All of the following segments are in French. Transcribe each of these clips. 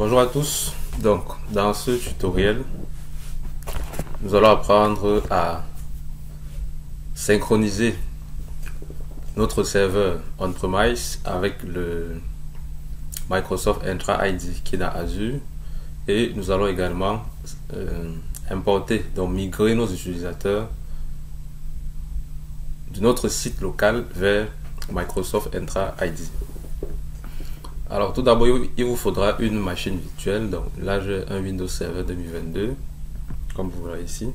Bonjour à tous. Donc, dans ce tutoriel, nous allons apprendre à synchroniser notre serveur on-premise avec le Microsoft Entra ID qui est dans Azure, et nous allons également importer, donc migrer nos utilisateurs de notre site local vers Microsoft Entra ID. Alors tout d'abord, il vous faudra une machine virtuelle. Donc là, j'ai un Windows Server 2022, comme vous voyez ici.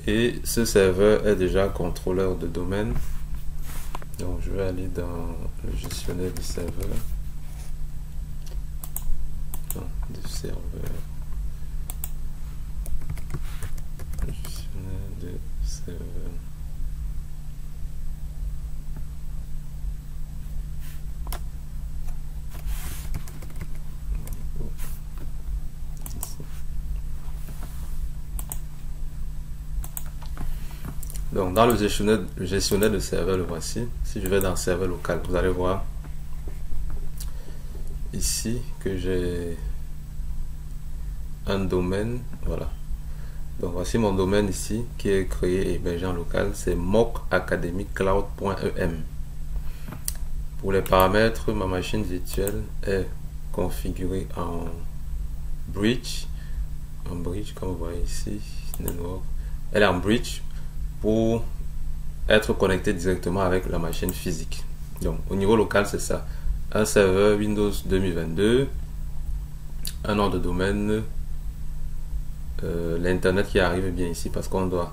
Et ce serveur est déjà contrôleur de domaine. Donc je vais aller dans le gestionnaire du serveur. Le gestionnaire de serveur. Donc dans le gestionnaire de serveur, le voici. Si je vais dans serveur local, vous allez voir ici que j'ai un domaine. Voilà. Donc voici mon domaine ici qui est créé et hébergé en local. C'est mockacademycloud.em. Pour les paramètres, ma machine virtuelle est configurée en bridge. En bridge, comme vous voyez ici. Network. Elle est en bridge pour être connecté directement avec la machine physique. Donc au niveau local, c'est ça: un serveur Windows 2022, un nom de domaine, l'internet qui arrive bien ici parce qu'on doit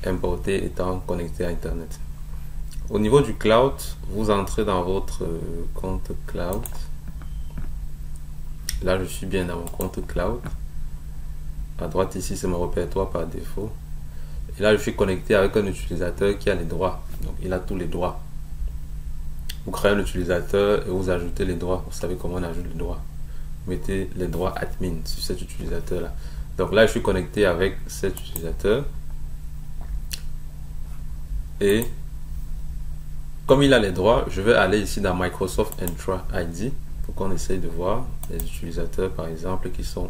importer étant connecté à internet. Au niveau du cloud, vous entrez dans votre compte cloud. Là je suis bien dans mon compte cloud. À droite ici, c'est mon répertoire par défaut. Et là, je suis connecté avec un utilisateur qui a les droits. Donc, il a tous les droits. Vous créez un utilisateur et vous ajoutez les droits. Vous savez comment on ajoute les droits. Vous mettez les droits admin sur cet utilisateur-là. Donc là, je suis connecté avec cet utilisateur. Et comme il a les droits, je vais aller ici dans Microsoft Entra ID pour qu'on essaye de voir les utilisateurs, par exemple, qui sont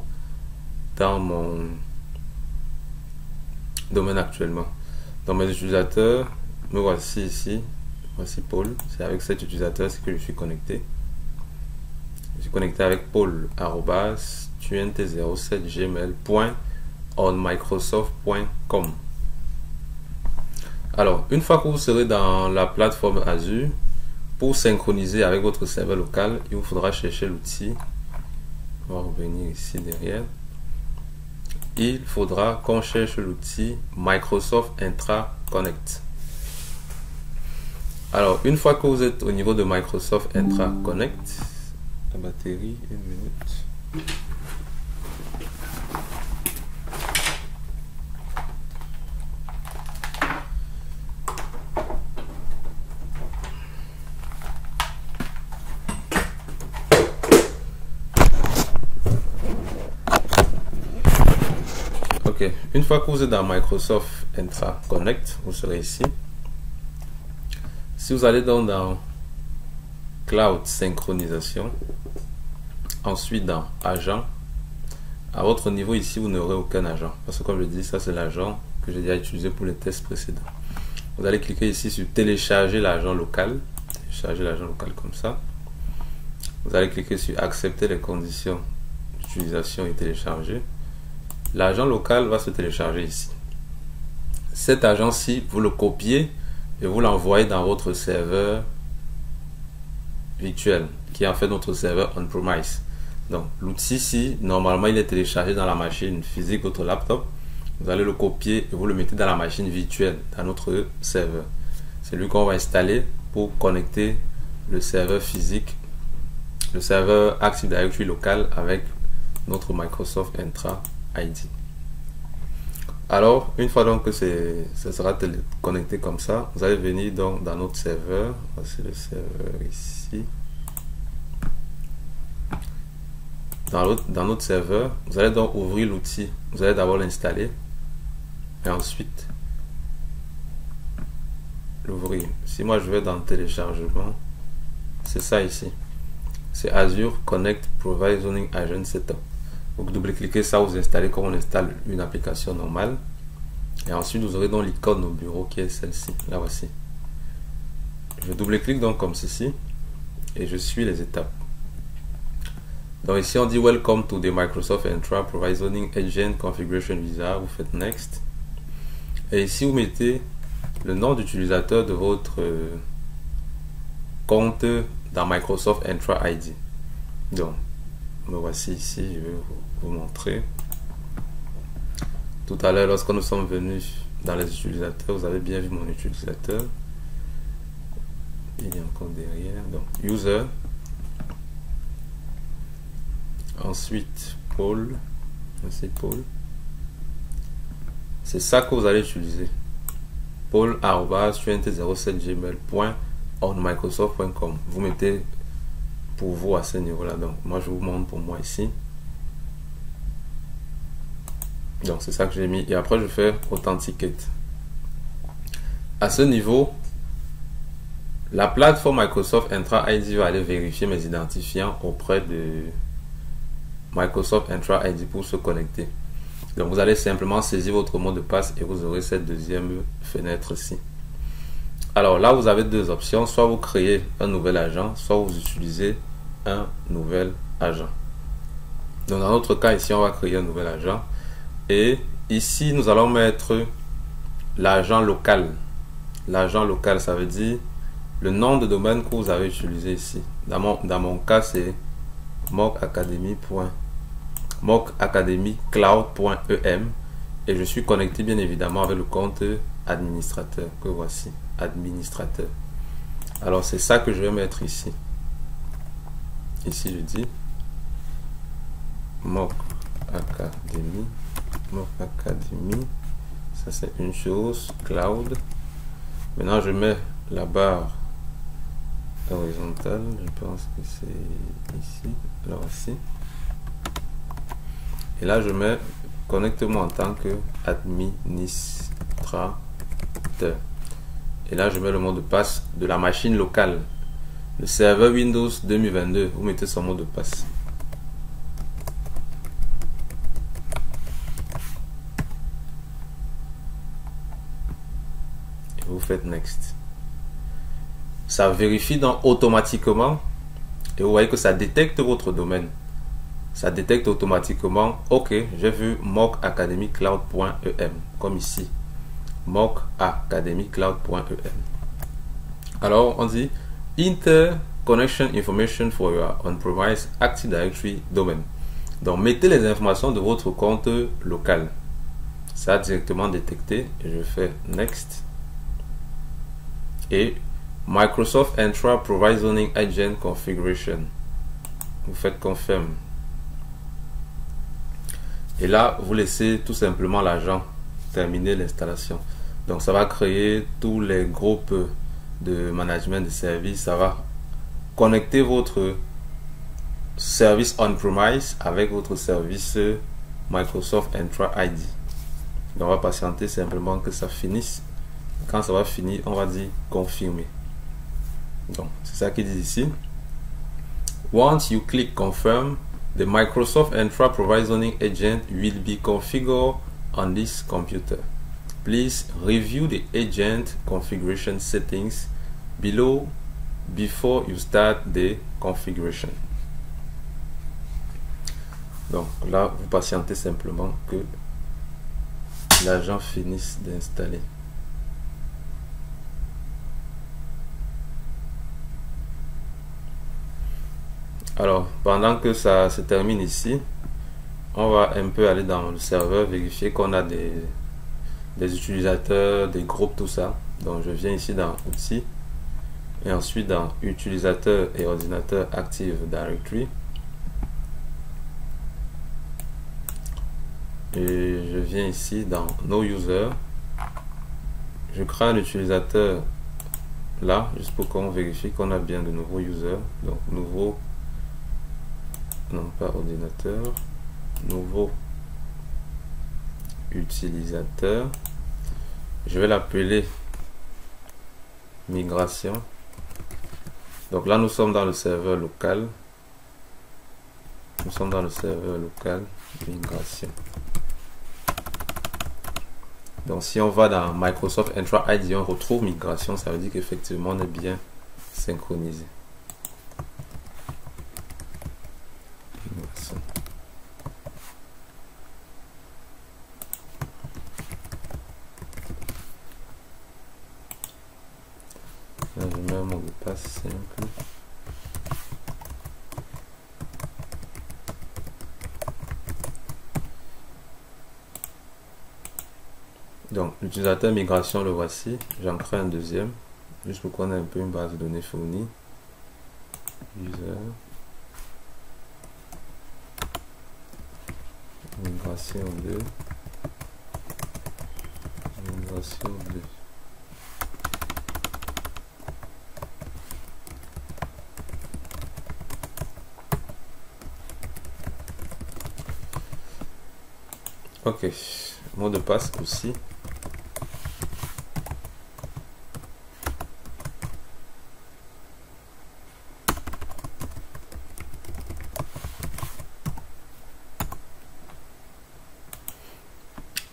dans mon domaine actuellement. Dans mes utilisateurs, me voici ici. Voici Paul. C'est avec cet utilisateur que je suis connecté. Je suis connecté avec Paul @tunt07gmail.onmicrosoft.com. Alors, une fois que vous serez dans la plateforme Azure, pour synchroniser avec votre serveur local, il vous faudra chercher l'outil. On va revenir ici derrière. Il faudra qu'on cherche l'outil Microsoft Entra Connect. Alors, une fois que vous êtes au niveau de Microsoft Entra Connect, la batterie, 1 minute. Ok, une fois que vous êtes dans Microsoft Entra Connect, vous serez ici. Si vous allez dans Cloud Synchronisation, ensuite dans Agent, à votre niveau ici, vous n'aurez aucun agent. Parce que comme je dis, ça c'est l'agent que j'ai déjà utilisé pour les tests précédents. Vous allez cliquer ici sur Télécharger l'agent local. Télécharger l'agent local comme ça. Vous allez cliquer sur Accepter les conditions d'utilisation et télécharger. L'agent local va se télécharger ici. Cet agent-ci, vous le copiez et vous l'envoyez dans votre serveur virtuel, qui est en fait notre serveur on-premise. Donc l'outil-ci, normalement, il est téléchargé dans la machine physique, votre laptop. Vous allez le copier et vous le mettez dans la machine virtuelle, dans notre serveur. C'est lui qu'on va installer pour connecter le serveur physique, le serveur Active Directory local avec notre Microsoft Entra ID. Alors, une fois donc que ça sera connecté comme ça, vous allez venir donc dans notre serveur. Voici le serveur ici. Dans notre serveur, vous allez donc ouvrir l'outil. Vous allez d'abord l'installer et ensuite l'ouvrir. Si moi je vais dans téléchargement, c'est ça ici. c'est Azure Connect Provisioning Agent Setup. Vous double-cliquez ça, vous installez comme on installe une application normale. Et ensuite, vous aurez donc l'icône au bureau qui est celle-ci. Là, voici. Je double-clique donc comme ceci et je suis les étapes. Donc ici, on dit Welcome to the Microsoft Entra Provisioning Agent Configuration Visa. Vous faites Next. Et ici, vous mettez le nom d'utilisateur de votre compte dans Microsoft Entra ID. Donc, me voici ici, je vais vous montrer. Tout à l'heure, lorsque nous sommes venus dans les utilisateurs, vous avez bien vu mon utilisateur. Il est encore derrière. Donc, User. Ensuite, Paul. C'est Paul. C'est ça que vous allez utiliser. paul@2007gmail.onmicrosoft.com. Vous mettez pour vous à ce niveau-là. Donc, moi, je vous montre pour moi ici. Donc, c'est ça que j'ai mis. Et après, je fais Authenticate. À ce niveau, la plateforme Microsoft Entra ID va aller vérifier mes identifiants auprès de Microsoft Entra ID pour se connecter. Donc, vous allez simplement saisir votre mot de passe et vous aurez cette deuxième fenêtre-ci. Alors là, vous avez deux options. Soit vous créez un nouvel agent, soit vous utilisez un nouvel agent. Donc, dans notre cas, ici, on va créer un nouvel agent. Et ici, nous allons mettre l'agent local. L'agent local, ça veut dire le nom de domaine que vous avez utilisé ici. Dans mon cas, c'est mocacademycloud.em et je suis connecté bien évidemment avec le compte administrateur que voici, administrateur. Alors c'est ça que je vais mettre ici. Ici je dis mocacademy, ça c'est une chose, cloud. Maintenant je mets la barre horizontale, je pense que c'est ici, là aussi. Et là je mets connecte-moi en tant que administrateur. Et là je mets le mot de passe de la machine locale, le serveur Windows 2022. Vous mettez son mot de passe. Et vous faites Next. Ça vérifie donc automatiquement et vous voyez que ça détecte votre domaine. Ça détecte automatiquement. Ok, j'ai vu mocacademycloud.em comme ici. mocacademycloud.em. Alors on dit Interconnection information for your on-premise Active Directory domain. Donc mettez les informations de votre compte local. Ça a directement détecté. Et je fais Next. Et Microsoft Entra Provisioning Agent Configuration. Vous faites Confirm. Et là, vous laissez tout simplement l'agent terminer l'installation. Donc, ça va créer tous les groupes de management de services. Ça va connecter votre service on-premise avec votre service Microsoft Entra ID. Donc, on va patienter simplement que ça finisse. Quand ça va finir, on va dire confirmer. Donc, c'est ça qu'ils disent ici. Once you click confirm, the Microsoft Entra Provisioning Agent will be configured on this computer. Please review the agent configuration settings below before you start the configuration. Donc là, vous patientez simplement que l'agent finisse d'installer. Alors, pendant que ça se termine ici, on va un peu aller dans le serveur, vérifier qu'on a des utilisateurs, des groupes, tout ça. Donc, je viens ici dans Outils, et ensuite dans Utilisateurs et Ordinateurs Active Directory. Et je viens ici dans No User. Je crée un utilisateur là, juste pour qu'on vérifie qu'on a bien de nouveaux users. Donc, nouveau, non pas ordinateur, nouveau utilisateur. Je vais l'appeler migration. Donc là, nous sommes dans le serveur local. Nous sommes dans le serveur local migration. Donc si on va dans Microsoft Entra ID, on retrouve migration, ça veut dire qu'effectivement on est bien synchronisé. Migration. Là, je mets un mot de passe simple. Donc, l'utilisateur migration, le voici. J'en crée un deuxième, juste pour qu'on ait un peu une base de données fournie. User. Migration 2. Migration 2. Ok. Mot de passe aussi.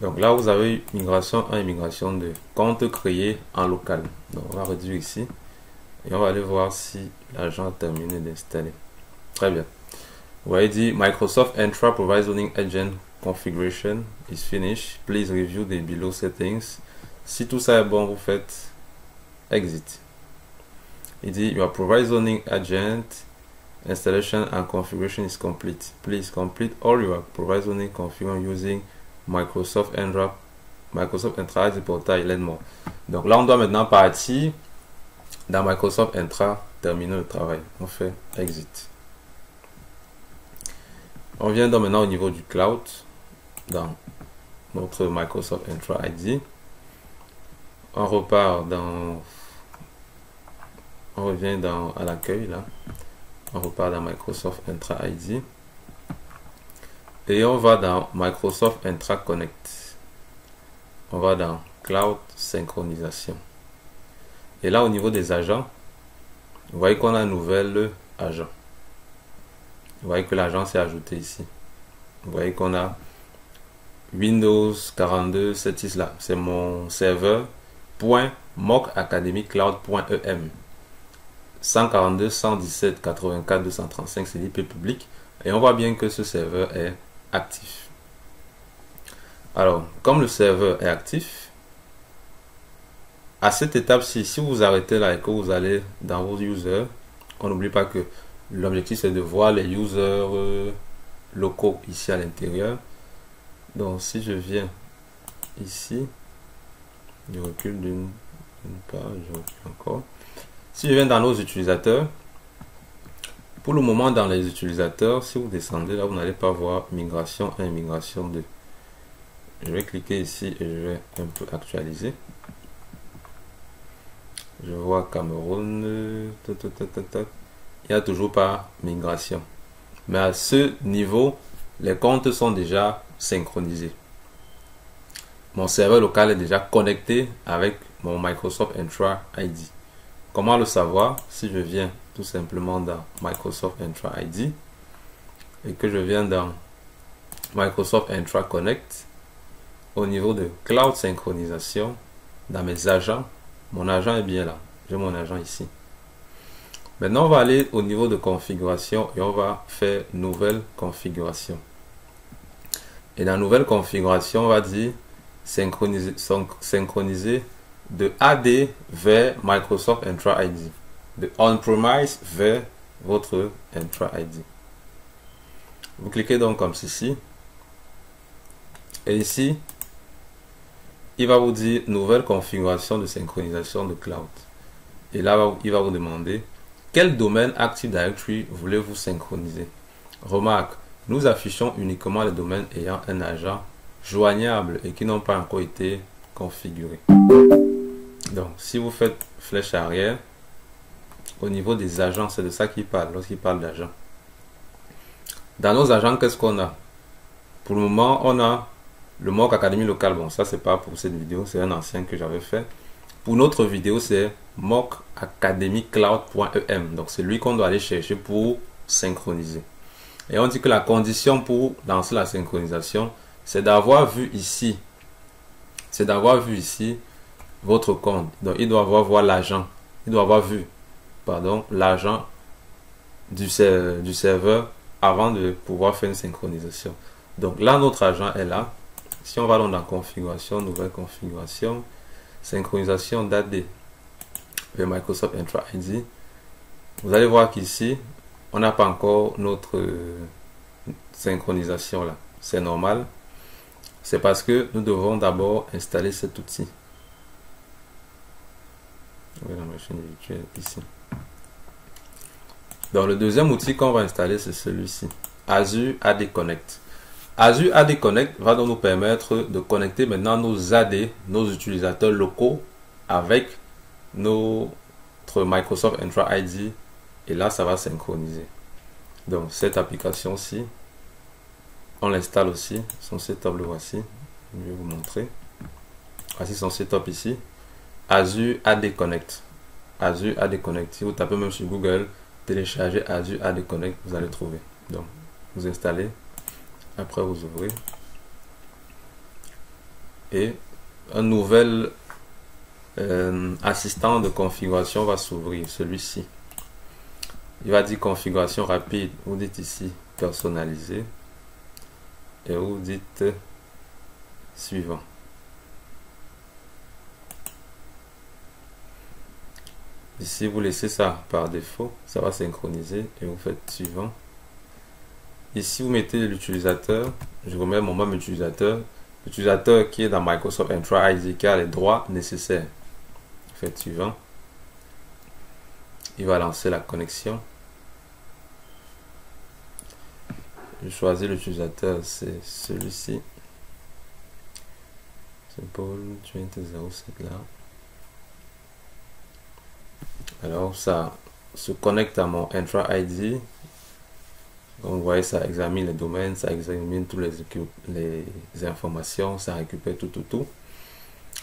Donc là, vous avez migration 1 et migration 2. Compte créé en local. Donc on va réduire ici. Et on va aller voir si l'agent a terminé d'installer. Très bien. Vous voyez dit Microsoft Entra Provisioning Agent Configuration is finished. Please review the below settings. Si tout ça est bon, vous faites Exit. Il dit Your provisioning agent installation and configuration is complete. Please complete all your provisioning configuration using Microsoft Entra ID Portal Letmore. Donc là, on doit maintenant partir dans Microsoft Entra, terminer le travail. On fait Exit. On vient donc maintenant au niveau du cloud, dans notre Microsoft Entra ID. On repart dans... On revient à l'accueil là. On repart dans Microsoft Entra ID. Et on va dans Microsoft Entra Connect. On va dans Cloud Synchronisation. Et là, au niveau des agents, vous voyez qu'on a un nouvel agent. Vous voyez que l'agent s'est ajouté ici. Vous voyez qu'on a Windows 42 76 là. C'est mon serveur .mockacademycloud.em 142 117 84 235, c'est l'IP public. Et on voit bien que ce serveur est actif. Alors, comme le serveur est actif, à cette étape-ci, si vous arrêtez là et que vous allez dans vos users, on n'oublie pas que l'objectif c'est de voir les users locaux ici à l'intérieur. Donc, si je viens ici, je recule d'une page, je recule encore. Si je viens dans nos utilisateurs, pour le moment dans les utilisateurs, si vous descendez là, vous n'allez pas voir migration 1 et migration 2. Je vais cliquer ici et je vais un peu actualiser. Je vois Cameroun, il n'y a toujours pas migration. Mais à ce niveau, les comptes sont déjà synchronisés. Mon serveur local est déjà connecté avec mon Microsoft Entra ID. Comment le savoir? Si je viens tout simplement dans Microsoft Entra ID et que je viens dans Microsoft Entra Connect, au niveau de Cloud Synchronisation, dans mes agents, mon agent est bien là. J'ai mon agent ici. Maintenant, on va aller au niveau de configuration et on va faire nouvelle configuration. Et dans nouvelle configuration, on va dire synchroniser de AD vers Microsoft Entra ID, de on-premise vers votre Entra ID. Vous cliquez donc comme ceci. Et ici, il va vous dire nouvelle configuration de synchronisation de cloud. Et là, il va vous demander quel domaine Active Directory voulez-vous synchroniser. Remarque, nous affichons uniquement les domaines ayant un agent joignable et qui n'ont pas encore été configurés. Donc, si vous faites flèche arrière, au niveau des agents, c'est de ça qu'il parle lorsqu'il parle d'agents. Dans nos agents, qu'est-ce qu'on a? Pour le moment, on a le Mock Academy local. Bon, ça, c'est pas pour cette vidéo, c'est un ancien que j'avais fait. Pour notre vidéo, c'est mockacademycloud.em. Donc, c'est lui qu'on doit aller chercher pour synchroniser. Et on dit que la condition pour lancer la synchronisation, c'est d'avoir vu ici. C'est d'avoir vu ici votre compte. Donc, il doit avoir voir l'agent. Il doit avoir vu, pardon, l'agent du serveur avant de pouvoir faire une synchronisation. Donc là, notre agent est là. Si on va dans configuration, nouvelle configuration, synchronisation d'AD vers Microsoft Entra ID, vous allez voir qu'ici, on n'a pas encore notre synchronisation là. C'est normal. C'est parce que nous devons d'abord installer cet outil. La machine virtuelle ici. Donc le deuxième outil qu'on va installer, c'est celui-ci, Azure AD Connect. Azure AD Connect va donc nous permettre de connecter maintenant nos AD, nos utilisateurs locaux, avec notre Microsoft Entra ID, et là ça va synchroniser. Donc cette application-ci, on l'installe aussi. Son setup, le voici. Je vais vous montrer. Voici son setup ici. Azure AD Connect. Azure AD Connect. Si vous tapez même sur Google, téléchargez Azure AD Connect, vous allez trouver. Donc, vous installez. Après, vous ouvrez. Et un nouvel assistant de configuration va s'ouvrir. Celui-ci. Il va dire configuration rapide. Vous dites ici personnaliser. Et vous dites suivant. Ici, vous laissez ça par défaut, ça va synchroniser et vous faites suivant. Ici, vous mettez l'utilisateur, je remets mon même utilisateur, l'utilisateur qui est dans Microsoft Entra ID qui a les droits nécessaires. Faites suivant. Il va lancer la connexion. Je choisis l'utilisateur, c'est celui-ci. C'est Paul 2007 là. Alors ça se connecte à mon Entra ID. Donc vous voyez, ça examine les domaines, ça examine toutes les informations, ça récupère tout.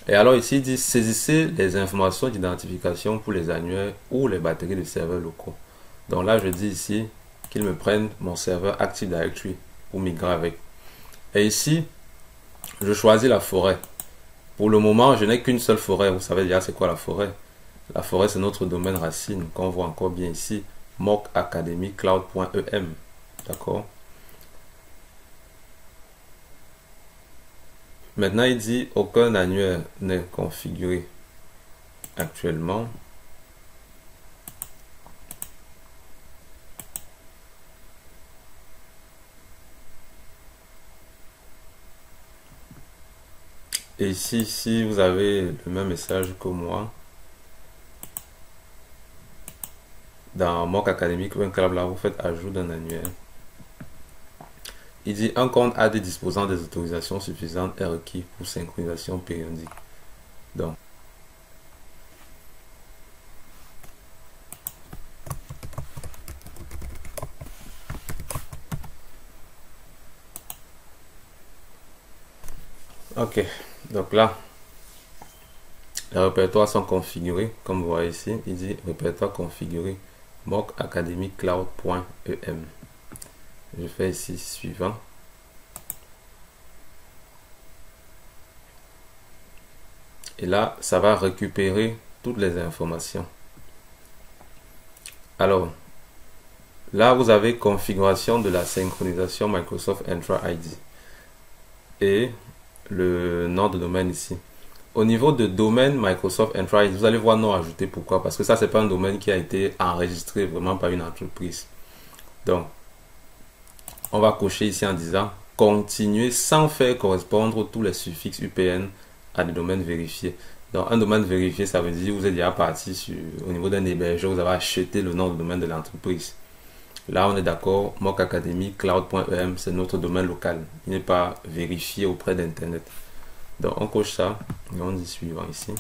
Et alors ici, il dit saisissez les informations d'identification pour les annuaires ou les batteries de serveurs locaux. Donc là, je dis ici qu'ils me prennent mon serveur Active Directory pour migrer avec. Et ici, je choisis la forêt. Pour le moment, je n'ai qu'une seule forêt. Vous savez déjà c'est quoi la forêt? La forêt, c'est notre domaine racine qu'on voit encore bien ici, mockacademycloud.em. D'accord? Maintenant, il dit aucun annuaire n'est configuré actuellement. Et ici, si vous avez le même message que moi, dans Mock Academic ou un club là, vous faites ajout d'un annuaire. Il dit un compte AD disposant des autorisations suffisantes est requis pour synchronisation périodique. Donc, ok, donc là, les répertoires sont configurés, comme vous voyez ici, il dit répertoire configuré, mockacademycloud.em. Je fais ici suivant. Et là, ça va récupérer toutes les informations. Alors, là, vous avez configuration de la synchronisation Microsoft Entra ID. Et le nom de domaine ici. Au niveau de domaine Microsoft Entra ID, vous allez voir non ajouté. Pourquoi? Parce que ça, c'est pas un domaine qui a été enregistré vraiment par une entreprise. Donc, on va cocher ici en disant continuer sans faire correspondre tous les suffixes UPN à des domaines vérifiés. Donc un domaine vérifié, ça veut dire que vous êtes déjà parti au niveau d'un hébergeur, vous avez acheté le nom de domaine de l'entreprise. Là on est d'accord, mockacademycloud.em, c'est notre domaine local. Il n'est pas vérifié auprès d'internet. Donc on coche ça et on dit suivant ici.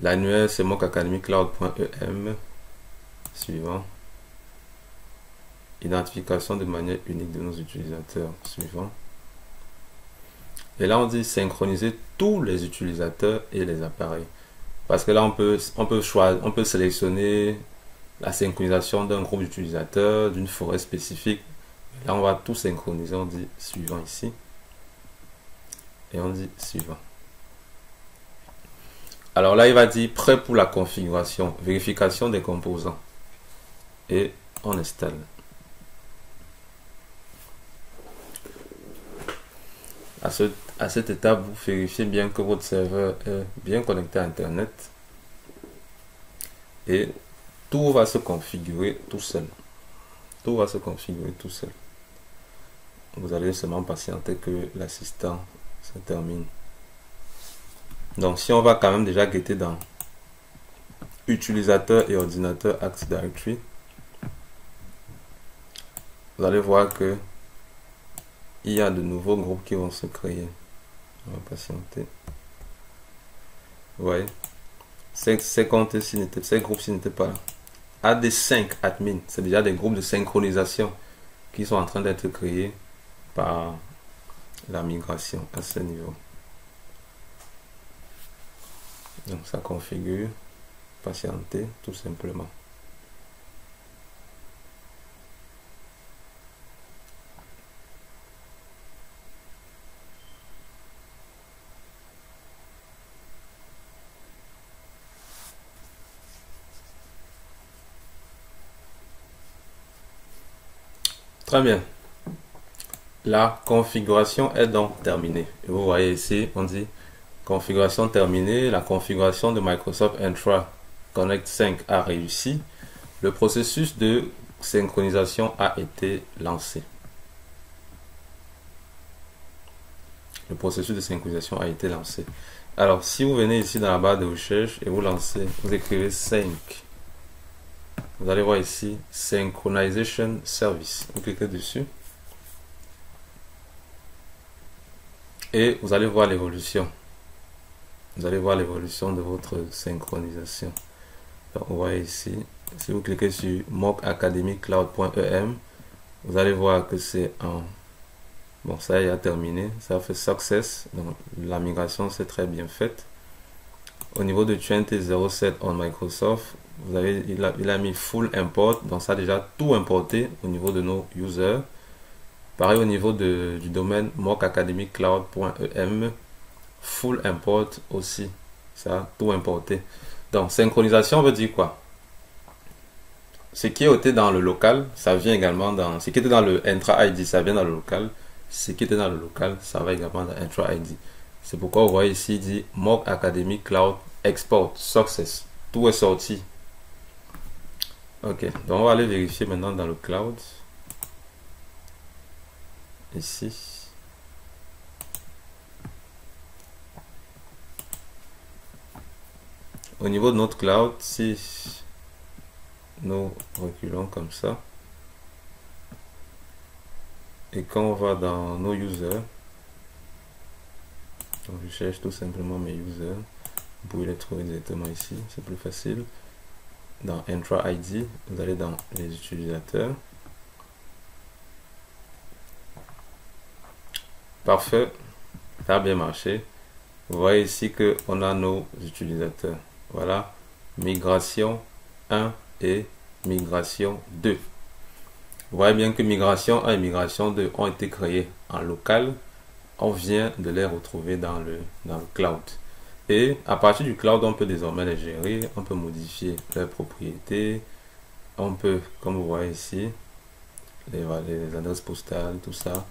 L'annuaire c'est mockacademycloud.em. Suivant. Identification de manière unique de nos utilisateurs. Suivant. Et là, on dit synchroniser tous les utilisateurs et les appareils. Parce que là, on peut sélectionner la synchronisation d'un groupe d'utilisateurs, d'une forêt spécifique. Là, on va tout synchroniser. On dit suivant ici. Et on dit suivant. Alors là, il va dire prêt pour la configuration, vérification des composants. Et on installe. À cette étape, vous vérifiez bien que votre serveur est bien connecté à Internet. Et tout va se configurer tout seul. Tout va se configurer tout seul. Vous allez seulement patienter que l'assistant se termine. Donc si on va quand même déjà guetter dans utilisateur et ordinateur Active Directory, vous allez voir que il y a de nouveaux groupes qui vont se créer. On va patienter. Vous voyez, ces groupes-ci n'étaient pas là. AD5 admin, c'est déjà des groupes de synchronisation qui sont en train d'être créés par la migration à ce niveau. Donc ça configure, patienter tout simplement. Très bien. La configuration est donc terminée. Et vous voyez ici, on dit configuration terminée. La configuration de Microsoft Entra Connect 5 a réussi. Le processus de synchronisation a été lancé. Le processus de synchronisation a été lancé. Alors, si vous venez ici dans la barre de recherche et vous lancez, vous écrivez 5. Vous allez voir ici Synchronization Service. Vous cliquez dessus. Et vous allez voir l'évolution. Vous allez voir l'évolution de votre synchronisation. Donc, vous voyez ici, si vous cliquez sur mockacademycloud.em, vous allez voir que c'est en... Bon, ça y a terminé. Ça fait success. Donc, la migration s'est très bien faite. Au niveau de 2007 on Microsoft, vous avez, il a mis full import. Donc, ça a déjà tout importé au niveau de nos users. Pareil au niveau du domaine mockacademycloud.em, full import aussi, ça tout importé. Donc synchronisation veut dire quoi? Ce qui était dans le local, ça vient également dans ce qui était dans le Entra ID, ça vient dans le local. Ce qui était dans le local, ça va également dans Entra ID. C'est pourquoi vous voyez ici dit Mock Academy Cloud Export Success. Tout est sorti. Ok, donc on va aller vérifier maintenant dans le cloud. Ici. Au niveau de notre cloud, si nous reculons comme ça, et quand on va dans nos users, donc je cherche tout simplement mes users, vous pouvez les trouver directement ici, c'est plus facile. Dans Entra ID, vous allez dans les utilisateurs. Parfait, ça a bien marché. Vous voyez ici que on a nos utilisateurs. Voilà, migration 1 et migration 2. Vous voyez bien que migration 1 et migration 2 ont été créés en local. On vient de les retrouver dans le cloud. Et à partir du cloud, on peut désormais les gérer. On peut modifier leurs propriétés. On peut, comme vous voyez ici, les adresses postales, tout ça.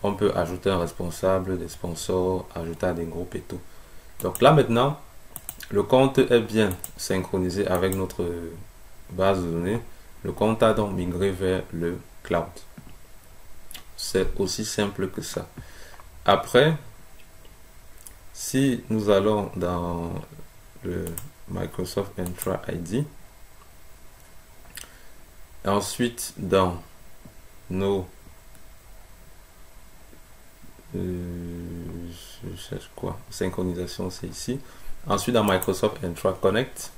On peut ajouter un responsable, des sponsors, ajouter des groupes et tout. Donc là maintenant, le compte est bien synchronisé avec notre base de données. Le compte a donc migré vers le cloud. C'est aussi simple que ça. Après, si nous allons dans le Microsoft Entra ID, et ensuite dans nos je cherche quoi, synchronisation, c'est ici. Ensuite dans Microsoft Entra Connect,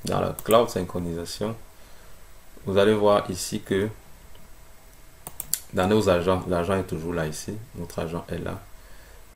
dans la cloud synchronisation, vous allez voir ici que dans nos agents, l'agent est toujours là ici, notre agent est là.